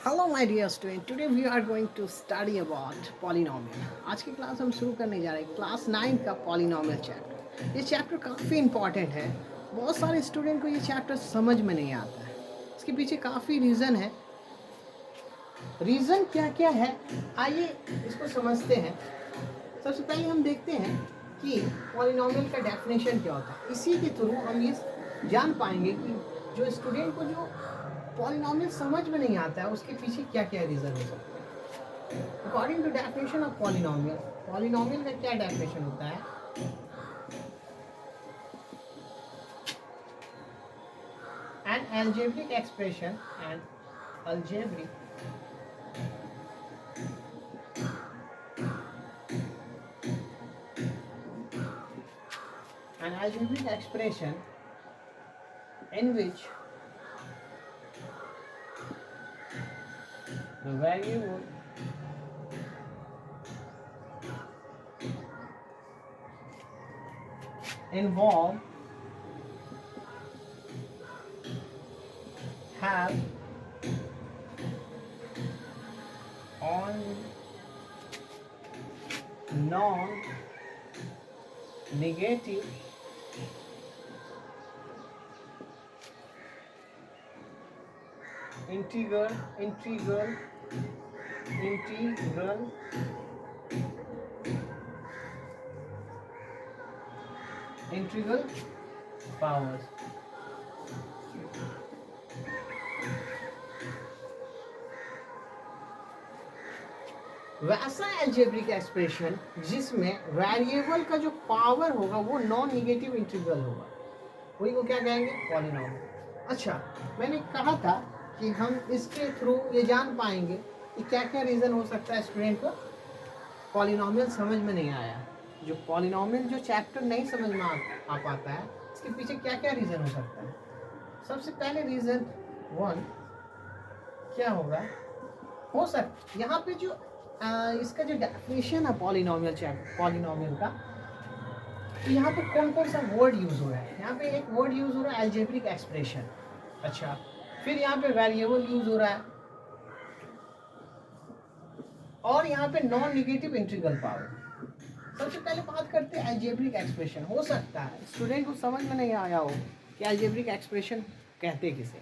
Hello my dear student, today we are going to study about polynomial. आज की class हम शुरू करने जा रहे हैं क्लास 9 का पॉलिनोमियल चैप्टर। ये चैप्टर काफ़ी इंपॉर्टेंट है। बहुत सारे स्टूडेंट को ये चैप्टर समझ में नहीं आता है। इसके पीछे काफ़ी रीज़न है। रीज़न क्या क्या है, आइए इसको समझते हैं। सबसे पहले हम देखते हैं कि पॉलिनोमियल का डेफिनेशन क्या होता है। इसी के थ्रू हम ये जान पाएंगे कि जो स्टूडेंट को जो पॉलिनोमियल समझ में नहीं आता है उसके पीछे क्या क्या रीज़न हो सकता है। According to definition of polynomial, polynomial का क्या डेफिनेशन होता है? An algebraic expression, an algebraic an algebraic expression in which the variable involved have on non-negative integral powers। वैसा एल्जेब्रिक एक्सप्रेशन जिसमें वेरिएबल का जो पावर होगा वो नॉन निगेटिव इंटीग्रल होगा, वही को क्या कहेंगे? पॉलिनोमियल। अच्छा, मैंने कहा था कि हम इसके थ्रू ये जान पाएंगे कि क्या क्या रीज़न हो सकता है स्टूडेंट को पॉलिनोमियल समझ में नहीं आया। जो पॉलिनोमियल जो चैप्टर नहीं समझ में आ पाता है, इसके पीछे क्या क्या रीज़न हो सकता है। सबसे पहले रीज़न 1 क्या होगा? हो सकता यहाँ पे जो इसका जो डेफिनेशन है पॉलिनोमियल का, तो यहाँ पे कौन कौन सा वर्ड यूज़ हो रहा है? यहाँ पे एक वर्ड यूज़ हो रहा है एल्जेब्रिक एक्सप्रेशन। अच्छा, फिर यहाँ पे वेरिएबल यूज़ हो रहा है और यहाँ पे नॉन निगेटिव इंटीग्रल पावर। सबसे पहले बात करते हैं एल्जेब्रिक एक्सप्रेशन। हो सकता है स्टूडेंट को समझ में नहीं आया हो कि एल्जेब्रिक एक्सप्रेशन कहते किसे।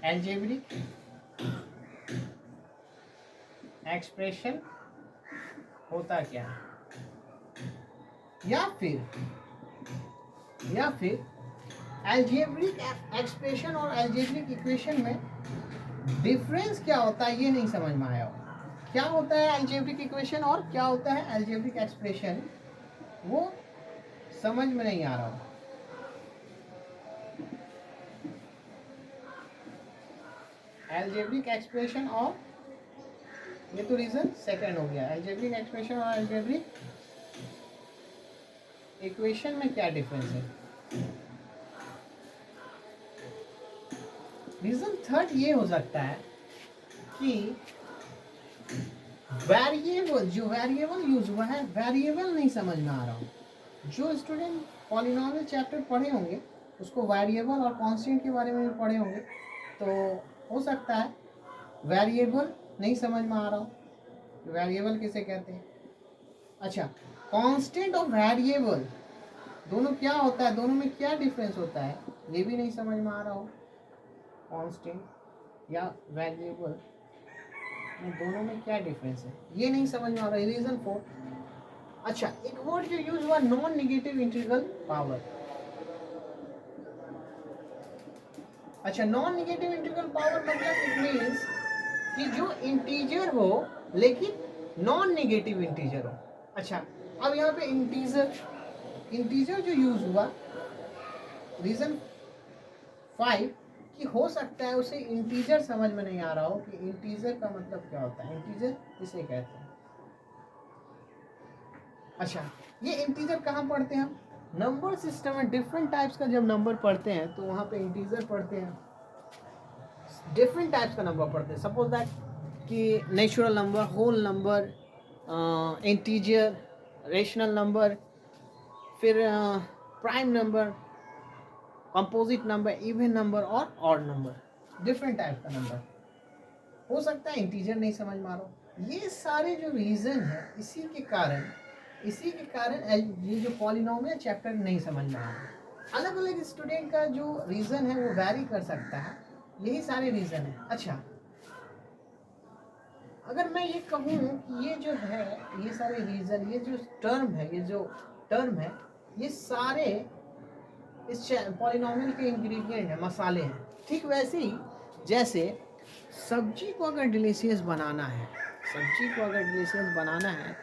एल्जेब्रिक एक्सप्रेशन होता क्या है, या फिर एल्जेब्रिक एक्सप्रेशन और एल्जेब्रिक इक्वेशन में डिफरेंस क्या होता है, ये नहीं समझ में आया हो। क्या होता है एल्जेब्रिक इक्वेशन और क्या होता है एल्जेब्रिक एक्सप्रेशन, वो समझ में नहीं आ रहा हो। एल्जेब्रिक एक्सप्रेशन और ये तो रीजन सेकंड हो गया। एल्जेब्रिक एक्सप्रेशन और एल्जेब्रिक इक्वेशन में क्या डिफरेंस है? रीजन थर्ड ये हो सकता है कि वेरिएबल यूज हुआ है, वेरिएबल नहीं समझ में आ रहा हो। जो स्टूडेंट पॉलिनोमियल चैप्टर पढ़े होंगे उसको वेरिएबल और कांस्टेंट के बारे में पढ़े होंगे, तो हो सकता है वेरिएबल नहीं समझ में आ रहा हो। वेरिएबल किसे कहते हैं? अच्छा, कांस्टेंट और वेरिएबल दोनों क्या होता है, दोनों में क्या डिफरेंस होता है, ये भी नहीं समझ में आ रहा हो। कांस्टेंट या वेरिएबल दोनों में क्या डिफरेंस है, ये नहीं समझ में आ रहा है। रीजन 4। अच्छा, एक वर्ड जो यूज हुआ नॉन निगेटिव इंटीग्रल पावर। अच्छा, नॉन निगेटिव इंटीग्रल पावर मतलब इट मींस कि जो इंटीजर हो लेकिन नॉन निगेटिव इंटीजर हो। अच्छा, अब यहाँ पे इंटीजर जो यूज हुआ, रीजन 5 कि हो सकता है उसे इंटीजर समझ में नहीं आ रहा हो कि इंटीजर का मतलब क्या होता है, इंटीजर किसे कहते हैं। अच्छा, ये इंटीजर कहाँ पढ़ते हैं हम? नंबर सिस्टम में डिफरेंट टाइप्स का जब नंबर पढ़ते हैं तो वहाँ पे इंटीजर पढ़ते हैं, डिफरेंट टाइप्स का नंबर पढ़ते हैं। सपोज दैट कि natural number, whole number, integer, rational number, फिर prime number, composite number, even number और ऑड नंबर। डिफरेंट टाइप का नंबर, हो सकता है इंटीजर नहीं समझ में आ रहा हो। ये सारे जो रीज़न है इसी के कारण ये जो पॉलिनोमियल चैप्टर नहीं समझ में आ रहा। अलग अलग स्टूडेंट का जो रीज़न है वो वैरी कर सकता है, यही सारे रीज़न है। अच्छा, अगर मैं ये कहूँ कि ये जो है ये सारे रीज़न, ये जो टर्म है ये सारे इस पॉलिनोमियल के इंग्रेडिएंट है, मसाले हैं। ठीक वैसे ही जैसे सब्जी को अगर डिलीशियस बनाना है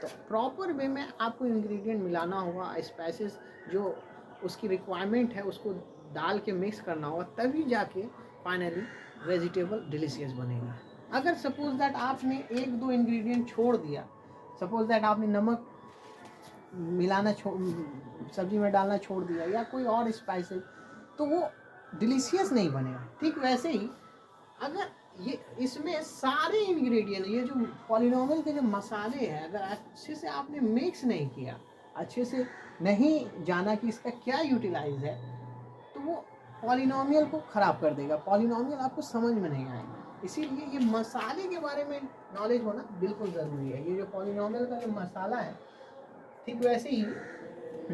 तो प्रॉपर वे में आपको इंग्रेडिएंट मिलाना होगा, स्पाइसेस जो उसकी रिक्वायरमेंट है उसको डाल के मिक्स करना होगा, तभी जाके फाइनली वेजिटेबल डिलीशियस बनेगा। अगर सपोज दैट आपने एक दो इंग्रेडिएंट छोड़ दिया, सपोज दैट आपने नमक मिलाना सब्जी में डालना छोड़ दिया या कोई और स्पाइसेस, तो वो डिलीशियस नहीं बनेगा। ठीक वैसे ही अगर ये इसमें सारे इंग्रेडिएंट, ये जो पॉलिनोमियल के जो मसाले हैं, अगर अच्छे से आपने मिक्स नहीं किया, अच्छे से नहीं जाना कि इसका क्या यूटिलाइज है, तो वो पॉलिनोमियल को ख़राब कर देगा, पॉलिनोमियल आपको समझ में नहीं आएगा। इसीलिए ये मसाले के बारे में नॉलेज होना बिल्कुल ज़रूरी है। ये जो पॉलिनोमियल का जो मसाला है, ठीक वैसे ही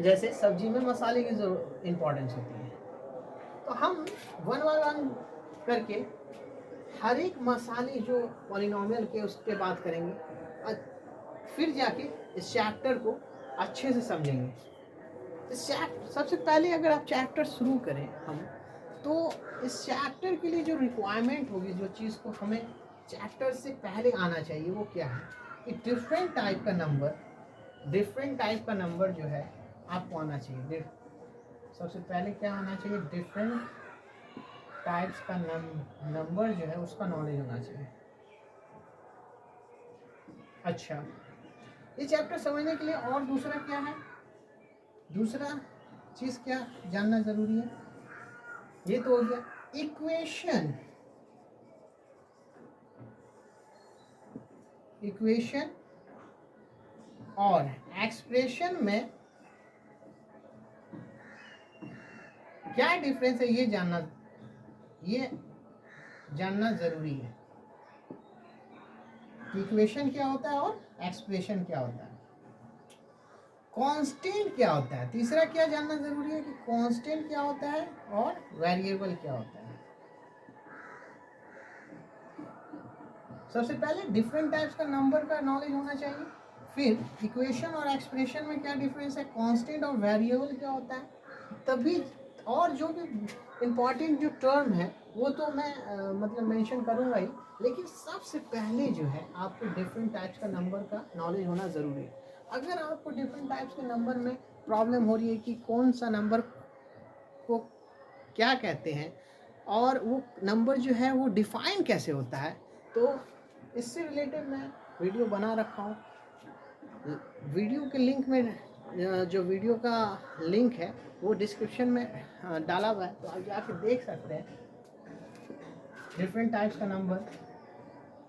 जैसे सब्जी में मसाले की जरूरत इम्पोर्टेंस होती है, तो हम वन बाय वन करके हर एक मसाले जो पॉलिनोमियल के उसके बात करेंगे, फिर जाके इस चैप्टर को अच्छे से समझेंगे। इस सबसे पहले अगर आप चैप्टर शुरू करें हम, तो इस चैप्टर के लिए जो रिक्वायरमेंट होगी, जो चीज़ को हमें चैप्टर से पहले आना चाहिए, वो क्या है कि डिफरेंट टाइप का नंबर जो है आपको आना चाहिए। सबसे पहले क्या आना चाहिए, डिफरेंट टाइप्स का नंबर जो है उसका नॉलेज होना चाहिए। अच्छा, ये चैप्टर समझने के लिए और दूसरा क्या है, दूसरा चीज़ क्या जानना ज़रूरी है, ये तो हो गया इक्वेशन और एक्सप्रेशन में क्या डिफरेंस है, ये जानना ज़रूरी है। इक्वेशन क्या होता है और एक्सप्रेशन क्या होता है, कांस्टेंट क्या होता है, तीसरा क्या जानना ज़रूरी है कि कांस्टेंट क्या होता है और वेरिएबल क्या होता है। सबसे पहले डिफरेंट टाइप्स का नंबर का नॉलेज होना चाहिए, फिर इक्वेशन और एक्सप्रेशन में क्या डिफरेंस है, कांस्टेंट और वेरिएबल क्या होता है, तभी और जो भी इम्पॉर्टेंट जो टर्म है वो तो मैं मतलब मेंशन करूँगा ही, लेकिन सबसे पहले जो है आपको डिफरेंट टाइप्स का नंबर का नॉलेज होना ज़रूरी है। अगर आपको डिफरेंट टाइप्स के नंबर में प्रॉब्लम हो रही है कि कौन सा नंबर को क्या कहते हैं और वो नंबर जो है वो डिफाइन कैसे होता है, तो इससे रिलेटेड मैं वीडियो बना रखा हूँ। वीडियो के लिंक में जो वीडियो का लिंक है वो डिस्क्रिप्शन में डाला हुआ है, तो आप जाके देख सकते हैं डिफरेंट टाइप्स का नंबर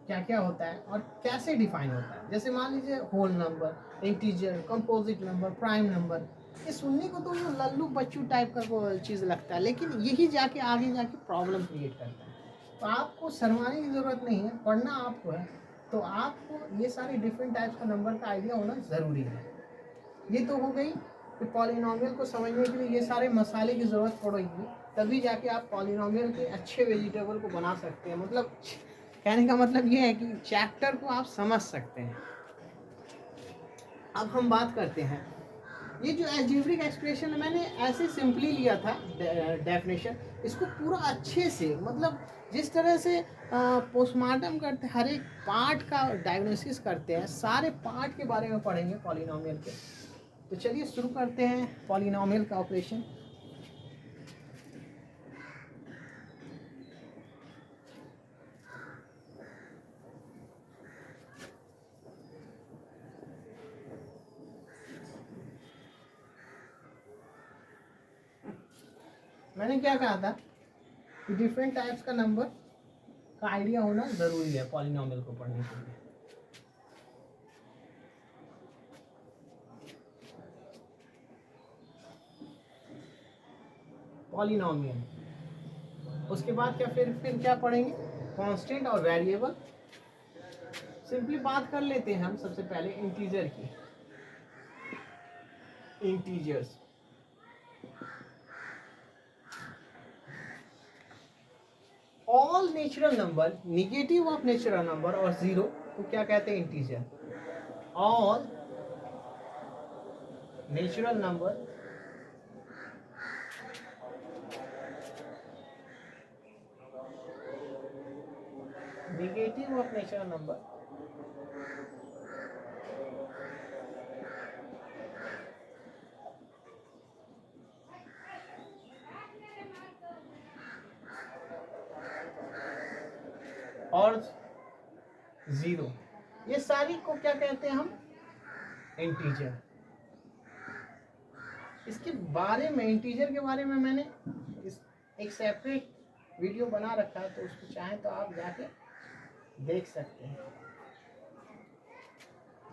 क्या क्या होता है और कैसे डिफाइन होता है। जैसे मान लीजिए whole number, integer, composite number, prime number, ये सुनने को तो ये लल्लू बच्चू टाइप का चीज़ लगता है, लेकिन यही जाके आगे जाके प्रॉब्लम क्रिएट करता है। तो आपको शर्माने की ज़रूरत नहीं है, पढ़ना आपको है, तो आपको ये सारे डिफरेंट टाइप्स का नंबर का आइडिया होना ज़रूरी है। ये तो हो गई कि पॉलिनोमियल को समझने के लिए ये सारे मसाले की ज़रूरत पड़ेगी, तभी जाके आप पॉलिनोमियल के अच्छे वेजिटेबल को बना सकते हैं। मतलब कहने का मतलब ये है कि चैप्टर को आप समझ सकते हैं। अब हम बात करते हैं, ये जो अलजेब्रिक एक्सप्रेशन है मैंने ऐसे सिंपली लिया था डेफिनेशन, इसको पूरा अच्छे से मतलब जिस तरह से पोस्टमार्टम करते हर एक पार्ट का डायग्नोसिस करते हैं, सारे पार्ट के बारे में पढ़ेंगे पॉलिनोमियल के। तो चलिए शुरू करते हैं पॉलिनोमियल का ऑपरेशन। मैंने क्या कहा था कि डिफरेंट टाइप्स का नंबर का आइडिया होना ज़रूरी है पॉलिनोमियल को पढ़ने के लिए। पॉलिनोमियल उसके बाद क्या फिर क्या पढ़ेंगे, कांस्टेंट और वेरिएबल। सिंपली बात कर लेते हैं हम सबसे पहले इंटीजर की। Integers, all natural number, negative of natural number और जीरो को क्या कहते हैं, integer. All natural number negative of natural number और जीरो, ये सारी को क्या कहते हैं हम, इंटीजर। इसके बारे में, इंटीजर के बारे में मैंने एक सेपरेट वीडियो बना रखा है, तो उसको चाहें तो आप जाके देख सकते हैं।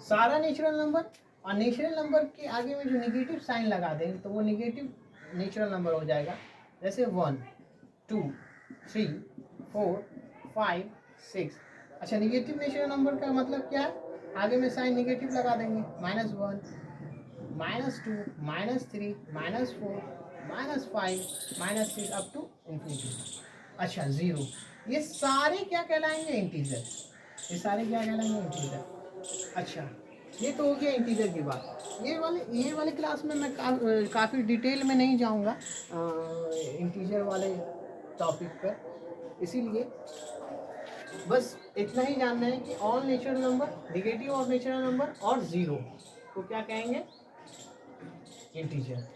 सारा नेचुरल नंबर, और नेचुरल नंबर के आगे में जो निगेटिव साइन लगा देंगे तो वो निगेटिव नेचुरल नंबर हो जाएगा। जैसे 1 2 3 4 5 6। अच्छा, निगेटिव नेचुरल नंबर का मतलब क्या है, आगे में साइन निगेटिव लगा देंगे, -1 -2 -3 -4 -5 -6 अप टू इंफिनिटी। अच्छा, जीरो, ये सारे क्या कहलाएंगे, इंटीजर। ये सारे क्या कहलाएंगे, इंटीजर। अच्छा, ये तो हो गया इंटीजर की बात। ये वाले क्लास में मैं काफ़ी डिटेल में नहीं जाऊंगा इंटीजर वाले टॉपिक पर, इसीलिए बस इतना ही जानना है कि all natural number, negative of natural number और जीरो को क्या कहेंगे, इंटीजर।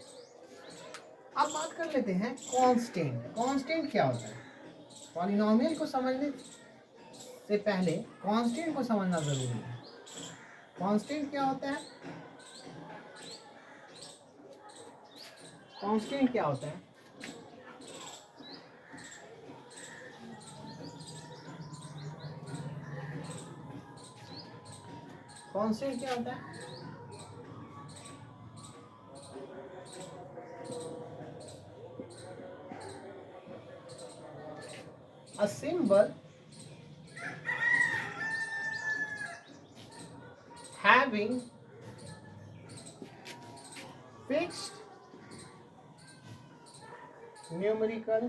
अब बात कर लेते हैं कांस्टेंट। कांस्टेंट क्या होता है, पॉलिनोमियल को समझने से पहले कांस्टेंट को समझना जरूरी है। कांस्टेंट क्या होता है, कांस्टेंट क्या होता है, कांस्टेंट क्या होता है, a symbol having fixed numerical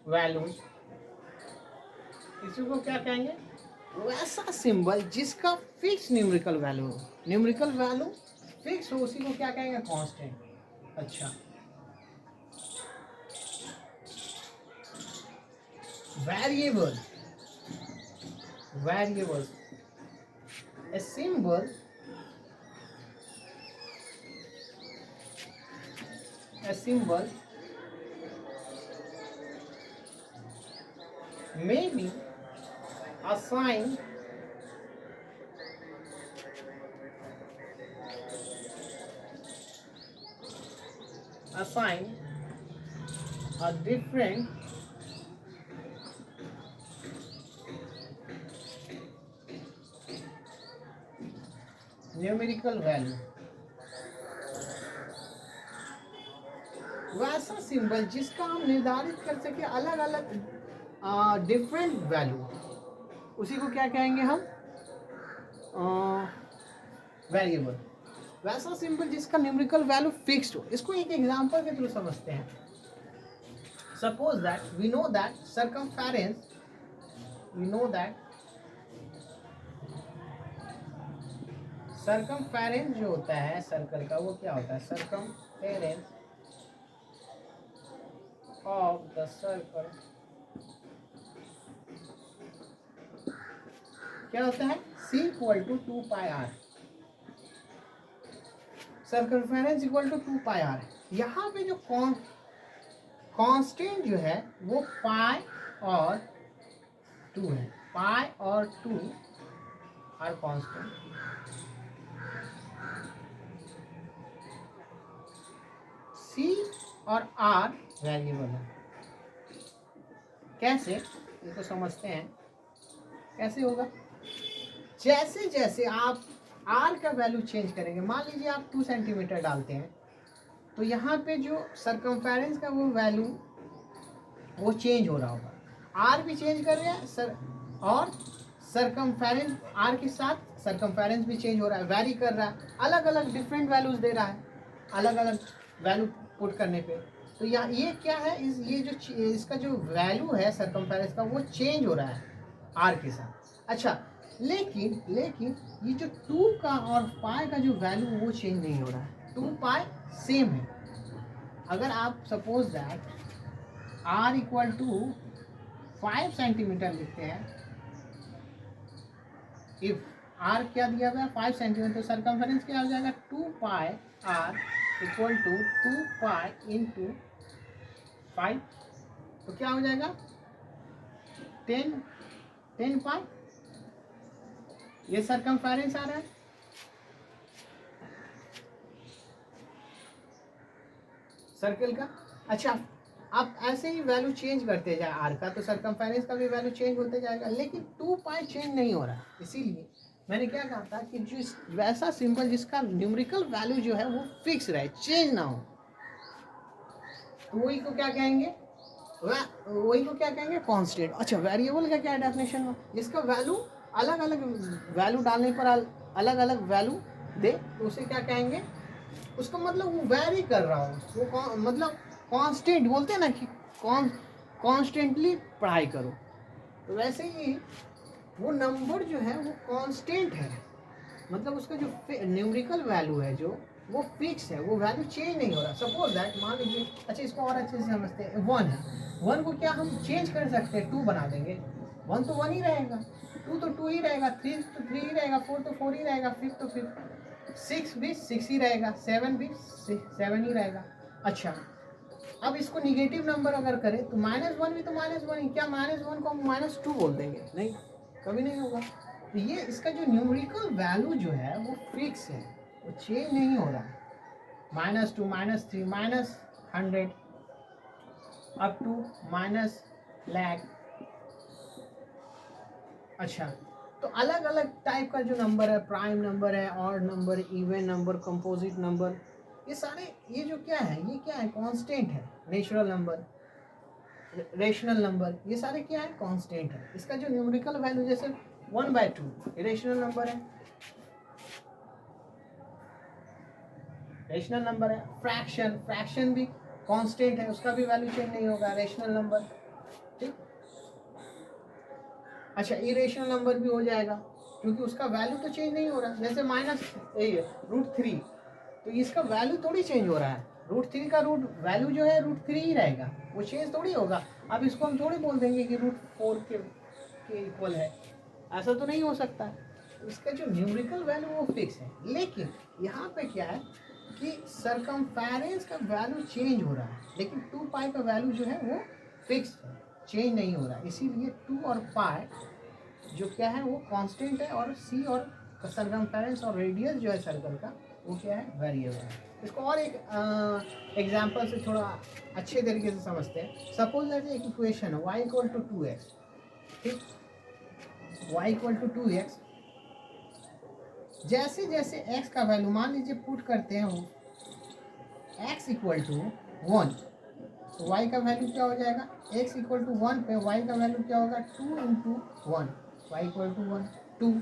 values, इसी को क्या कहेंगे, वैसा सिंबल जिसका फिक्स न्यूमेरिकल वैल्यू हो, न्यूमेरिकल वैल्यू फिक्स हो, उसी को क्या कहेंगे, कांस्टेंट। अच्छा, variable, variables, a symbol, a symbol may be assigned a different numerical value. वैसा सिंबल जिसका हम निर्धारित कर सके अलग अलग डिफरेंट वैल्यू, उसी को क्या कहेंगे हम, वेरिएबल। वैसा सिंबल जिसका न्यूमेरिकल वैल्यू फिक्स्ड हो। इसको एक एग्जांपल के थ्रू समझते हैं। Suppose that we know that circumference, we know that circumference जो होता है सर्कल का, वो क्या होता है, सर्कमफेरेंस ऑफ द सर्कल क्या होता है, C = 2πr, सर्कमफेरेंस = 2πr। यहाँ पे जो कांस्टेंट जो है वो पाई और 2 है, पाई और 2 आर कांस्टेंट। C और R वेरिएबल है। कैसे, इसको समझते हैं कैसे होगा। जैसे जैसे आप आर का वैल्यू चेंज करेंगे, मान लीजिए आप 2 सेंटीमीटर डालते हैं तो यहाँ पे जो सरकमफेरेंस का वो वैल्यू वो चेंज हो रहा होगा, आर भी चेंज कर रहे हैं सर, और सरकमफेरेंस आर के साथ सरकमफेरेंस भी चेंज हो रहा है, वैरी कर रहा है, अलग अलग डिफरेंट वैल्यूज दे रहा है अलग अलग वैल्यू पुट करने पे। तो ये क्या है, ये जो इसका जो वैल्यू है सरकमफेरेंस का वो चेंज हो रहा है आर के साथ। अच्छा, लेकिन ये जो 2 का और पाई का जो वैल्यू वो चेंज नहीं हो रहा है, 2 पाई सेम है। अगर आप suppose that r equal to 5 centimetre लिखते हैं, इफ r क्या दिया हुआ है 5 सेंटीमीटर, तो सरकमफेरेंस क्या हो जाएगा 2 pi r equal to 2 pi into 5, तो क्या हो जाएगा 10 पाई, ये सरकमफेरेंस आ रहा है। सर्कल का। अच्छा, आप ऐसे ही वैल्यू चेंज करते जाए आर का, तो सरकमफेरेंस का भी वैल्यू चेंज होते जाएगा, लेकिन 2 पाई चेंज नहीं हो रहा है। इसीलिए मैंने क्या कहा था कि जो वैसा सिंबल जिसका न्यूमेरिकल वैल्यू जो है वो फिक्स रहे, चेंज ना हो, तो वही को क्या कहेंगे, कांस्टेंट। अच्छा, वेरिएबल का क्या डेफिनेशन हो, जिसका वैल्यू अलग अलग वैल्यू डालने पर अलग अलग वैल्यू दे, तो उसे क्या कहेंगे, उसका मतलब वो वेरी कर रहा हो, वो मतलब कांस्टेंट बोलते हैं ना कि कॉन्स्टेंटली पढ़ाई करो, तो वैसे ही वो नंबर जो है वो कांस्टेंट है, मतलब उसका जो न्यूमेरिकल वैल्यू है जो वो फिक्स है, वो वैल्यू चेंज नहीं हो रहा। सपोज दैट मान लीजिए, अच्छा इसको और अच्छे से समझते हैं, 1 है, 1 को क्या हम चेंज कर सकते हैं, 2 बना देंगे, 1 तो 1 ही रहेगा, 2 तो 2 ही रहेगा, 3 तो 3 ही रहेगा, 4 तो 4 ही रहेगा, 5 तो 5, 6 भी 6 ही रहेगा, 7 भी 7 ही रहेगा। अच्छा, अब इसको निगेटिव नंबर अगर करें तो -1 भी तो -1 ही, क्या -1 को हम -2 बोल देंगे, नहीं, कभी नहीं होगा। तो ये इसका जो न्यूमेरिकल वैल्यू जो है वो फिक्स है, वो चेंज नहीं हो रहा है, -2 -3 -100 अप टू -1,00,000। अच्छा, तो अलग अलग टाइप का जो नंबर है, प्राइम नंबर है, odd number, even number, composite number, ये सारे ये जो क्या है, ये क्या है, कांस्टेंट है। नेचुरल नंबर, रेशनल नंबर, ये सारे क्या है, कांस्टेंट है। इसका जो न्यूमेरिकल वैल्यू जैसे 1/2 रेशनल नंबर है, रेशनल नंबर है। फ्रैक्शन भी कांस्टेंट है, उसका भी वैल्यू चेंज नहीं होगा, रेशनल नंबर, ठीक। अच्छा, इरेशनल नंबर भी हो जाएगा क्योंकि उसका वैल्यू तो चेंज नहीं हो रहा, जैसे -√3, तो इसका वैल्यू थोड़ी चेंज हो रहा है, √3 का रूट वैल्यू जो है √3 ही रहेगा, वो चेंज थोड़ी होगा। अब इसको हम थोड़ी बोल देंगे कि √4 के इक्वल है, ऐसा तो नहीं हो सकता। इसका जो न्यूमेरिकल वैल्यू वो फिक्स है, लेकिन यहाँ पे क्या है कि सरकमफेरेंस का वैल्यू चेंज हो रहा है, लेकिन 2 पाई का वैल्यू जो है वो फिक्स है, चेंज नहीं हो रहा। इसीलिए 2 और पाई जो क्या है वो कांस्टेंट है, और सी और सरकमफेरेंस और रेडियस जो है सर्कल का वो क्या है, वेरिएबल है। इसको और एक एग्जांपल से थोड़ा अच्छे तरीके से समझते हैं। सपोज दैट एक इक्वेशन है y = 2x, ठीक, y = 2x, जैसे जैसे x का वैल्यू मान लीजिए पुट करते हैं वो x = 1, तो y का वैल्यू क्या हो जाएगा, x = 1 पे y का वैल्यू क्या होगा, 2 × 1, y = 1 2।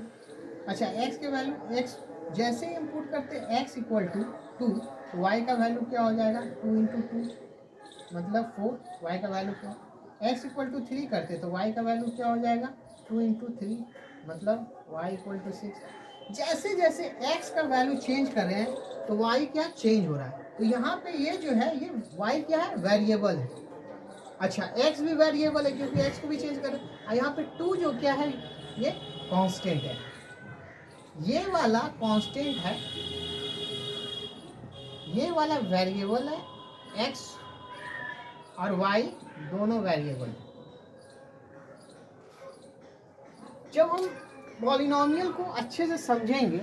अच्छा, x के वैल्यू x जैसे ही हम पुट करते हैं x = 2, तो y का वैल्यू क्या हो जाएगा, 2 × 2 मतलब 4, y का वैल्यू क्या, x = 3 करते तो y का वैल्यू क्या हो जाएगा, 2 × 3 मतलब y = 6। जैसे जैसे x का वैल्यू चेंज कर रहे हैं तो y क्या चेंज हो रहा है, तो यहाँ पे ये जो है ये y क्या है, वेरिएबल है। अच्छा, x भी वेरिएबल है क्योंकि x को भी चेंज कर रहे हैं। यहाँ पे 2 जो क्या है, ये कांस्टेंट है, ये वाला कांस्टेंट है, ये वाला वेरिएबल है, x और y दोनों वेरिएबल है। जब हम पॉलिनोमियल को अच्छे से समझेंगे,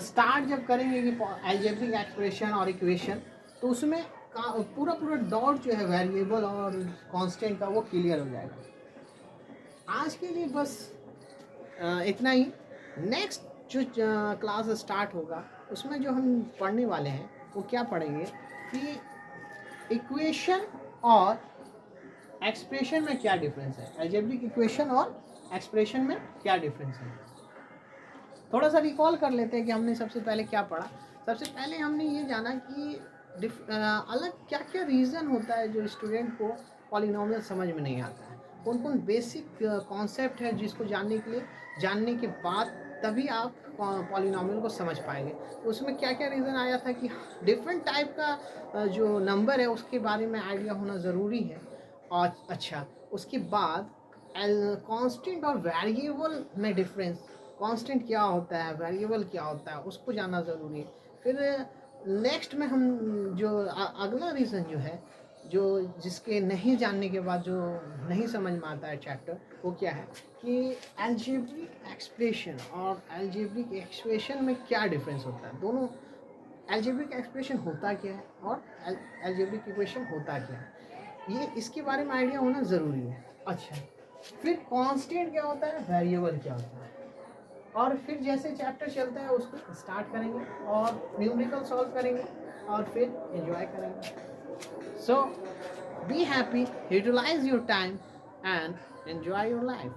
स्टार्ट जब करेंगे कि अलजेब्रिक एक्सप्रेशन और इक्वेशन, तो उसमें पूरा डॉट जो है वेरिएबल और कांस्टेंट का वो क्लियर हो जाएगा। आज के लिए बस इतना ही। नेक्स्ट जो क्लास स्टार्ट होगा उसमें जो हम पढ़ने वाले हैं वो क्या पढ़ेंगे कि इक्वेशन और एक्सप्रेशन में क्या डिफरेंस है, अलजेब्रिक इक्वेशन और एक्सप्रेशन में क्या डिफरेंस है। थोड़ा सा रिकॉल कर लेते हैं कि हमने सबसे पहले क्या पढ़ा। सबसे पहले हमने ये जाना कि अलग क्या क्या रीज़न होता है जो स्टूडेंट को पॉलिनोमियल समझ में नहीं आता है, कौन कौन बेसिक कॉन्सेप्ट है जिसको जानने के बाद तभी आप पॉलिनोमियल को समझ पाएंगे। तो उसमें क्या क्या रीज़न आया था कि डिफरेंट टाइप का जो नंबर है उसके बारे में आइडिया होना ज़रूरी है। और अच्छा, उसके बाद कांस्टेंट और वेरिएबल में डिफरेंस, कांस्टेंट क्या होता है, वेरिएबल क्या होता है, उसको जानना ज़रूरी है। फिर नेक्स्ट में हम जो अगला रीज़न जो है, जो जिसके नहीं जानने के बाद जो नहीं समझ में आता है चैप्टर, वो क्या है कि अलजेब्रिक एक्सप्रेशन और अलजेब्रिक एक्सप्रेशन में क्या डिफरेंस होता है। दोनों अलजेब्रिक एक्सप्रेशन होता क्या है और अलजेब्रिक इक्वेशन होता क्या है, ये इसके बारे में आइडिया होना ज़रूरी है। अच्छा, फिर कांस्टेंट क्या होता है, वेरिएबल क्या होता है, और फिर जैसे चैप्टर चलता है उसको स्टार्ट करेंगे और न्यूमेरिकल सॉल्व करेंगे और फिर एंजॉय करेंगे। So be happy, utilize your time and enjoy your life.